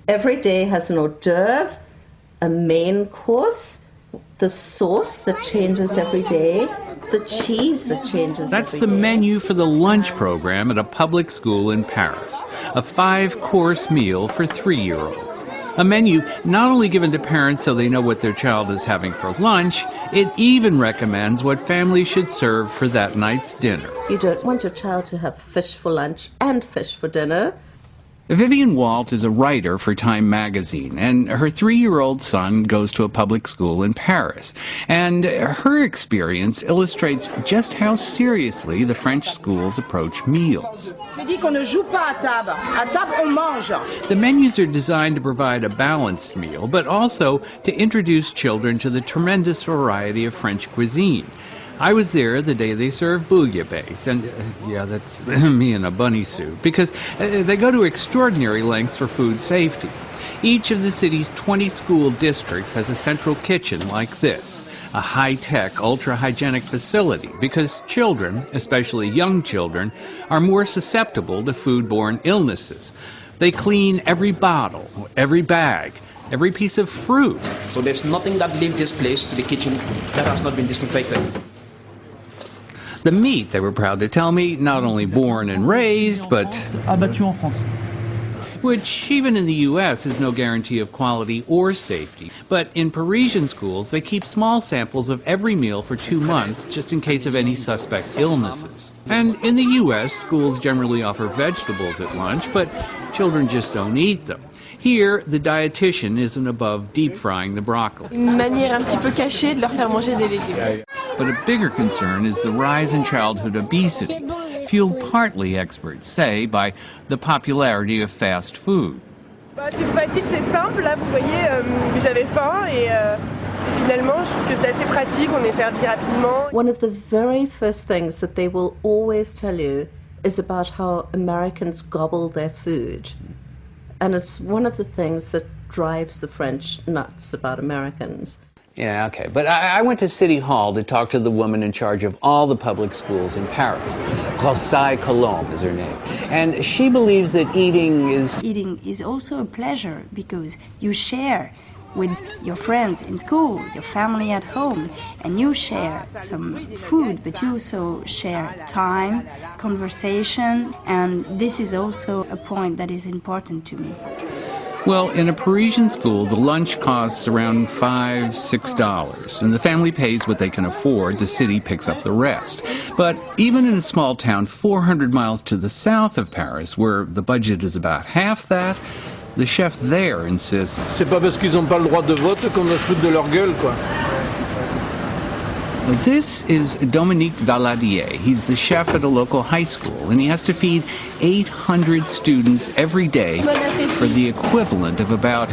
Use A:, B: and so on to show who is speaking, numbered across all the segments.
A: Every day has an hors d'oeuvre, a main course, the sauce that changes every day, the cheese that changes
B: That's
A: every
B: the
A: day.
B: menu for the lunch program at a public school in Paris. A 5-course meal for 3-year-olds. A menu not only given to parents so they know what their child is having for lunch, it even recommends what families should serve for that night's dinner.
A: You don't want your child to have fish for lunch and fish for dinner.
B: Vivian Walt is a writer for Time magazine, and her 3-year-old son goes to a public school in Paris. And her experience illustrates just how seriously the French schools approach meals. The menus are designed to provide a balanced meal, but also to introduce children to the tremendous variety of French cuisine. I was there the day they served bouillabaisse, and yeah, that's me in a bunny suit, because they go to extraordinary lengths for food safety. Each of the city's 20 school districts has a central kitchen like this, a high-tech, ultra-hygienic facility, because children, especially young children, are more susceptible to foodborne illnesses. They clean every bottle, every bag, every piece of fruit.
C: So there's nothing that leaves this place to the kitchen that has not been disinfected.
B: The meat, they were proud to tell me, not only born and raised, but which even in the U.S. is no guarantee of quality or safety. But in Parisian schools, they keep small samples of every meal for 2 months, just in case of any suspect illnesses. And in the U.S., schools generally offer vegetables at lunch, but children just don't eat them. Here, the dietitian isn't above deep-frying the broccoli.
D: Une manière un petit peu cachée de leur faire manger des légumes.
B: But a bigger concern is the rise in childhood obesity, fueled partly, experts say, by the popularity of fast food.
E: C'est facile, c'est simple. Là, vous voyez, j'avais faim et finalement, je trouve que c'est assez pratique. On est servi rapidement.
A: One of the very first things that they will always tell you is about how Americans gobble their food. And it's one of the things that drives the French nuts about Americans.
B: Yeah, okay. But I went to City Hall to talk to the woman in charge of all the public schools in Paris. Rosaille Colombe is her name. And she believes that eating
F: is also a pleasure because you share with your friends in school, your family at home, and you share some food, but you also share time, conversation, and this is also a point that is important to me.
B: Well, in a Parisian school, the lunch costs around $5, $6, and the family pays what they can afford. The city picks up the rest. But even in a small town 400 miles to the south of Paris, where the budget is about half that, the chef there insists.
G: C'est pas parce qu'ils n'ont pas le droit de vote qu'on doit se foutre de leur gueule, quoi.
B: This is Dominique Valadier. He's the chef at a local high school, and he has to feed 800 students every day for the equivalent of about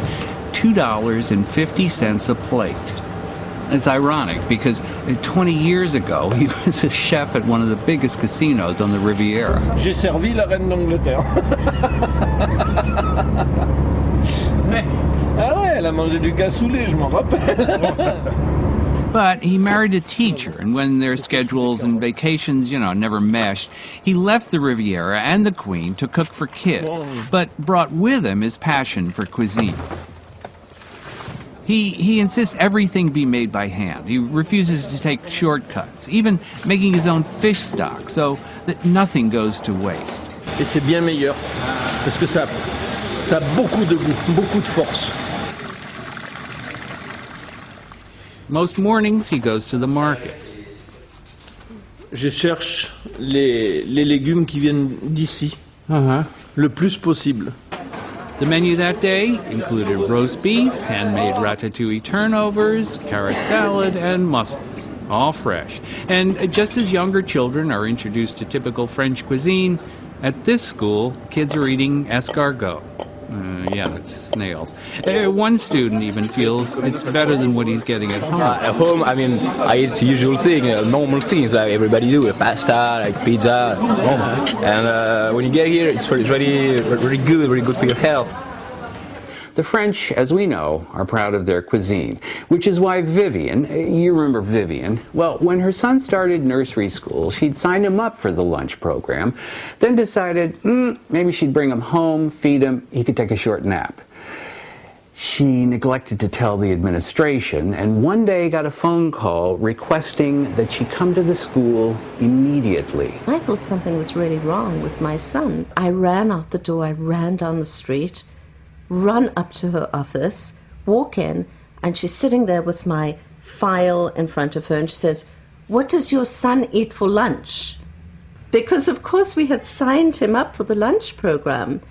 B: $2.50 a plate. It's ironic because 20 years ago, he was a chef at one of the biggest casinos on the Riviera.
G: J'ai servi la reine d'Angleterre. Ah ouais, elle a mangé du cassoulet, je m'en rappelle.
B: But he married a teacher, and when their schedules and vacations, never meshed, he left the Riviera and the Queen to cook for kids, but brought with him his passion for cuisine. He insists everything be made by hand. He refuses to take shortcuts, even making his own fish stock so that nothing goes to waste.
G: Et c'est bien meilleur, parce que ça a beaucoup de goût, beaucoup de force.
B: Most mornings he goes to the market.
G: Je cherche les légumes qui viennent d'ici, le plus possible.
B: The menu that day included roast beef, handmade ratatouille turnovers, carrot salad, and mussels, all fresh. And just as younger children are introduced to typical French cuisine, at this school, kids are eating escargot. Yeah, that's snails. One student even feels it's better than what he's getting at home.
H: At home, I eat the usual thing, normal things like everybody do, pasta, like pizza, normal. And when you get here, it's really good for your health.
B: The French, as we know, are proud of their cuisine, which is why Vivian, you remember Vivian, well, when her son started nursery school, she'd signed him up for the lunch program, then decided maybe she'd bring him home, feed him, he could take a short nap. She neglected to tell the administration, and one day got a phone call requesting that she come to the school immediately.
A: I thought something was really wrong with my son. I ran out the door, I ran down the street, run up to her office, walk in, and she's sitting there with my file in front of her, and she says, "What does your son eat for lunch?" Because, of course, we had signed him up for the lunch program.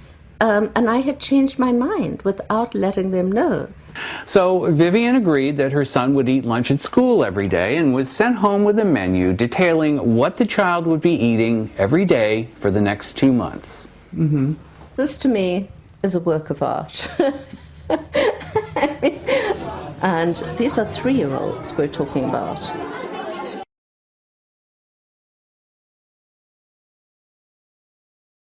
A: And I had changed my mind without letting them know.
B: So Vivian agreed that her son would eat lunch at school every day and was sent home with a menu detailing what the child would be eating every day for the next 2 months. Mm-hmm.
A: This, to me, is a work of art. And these are 3-year-olds we're talking about.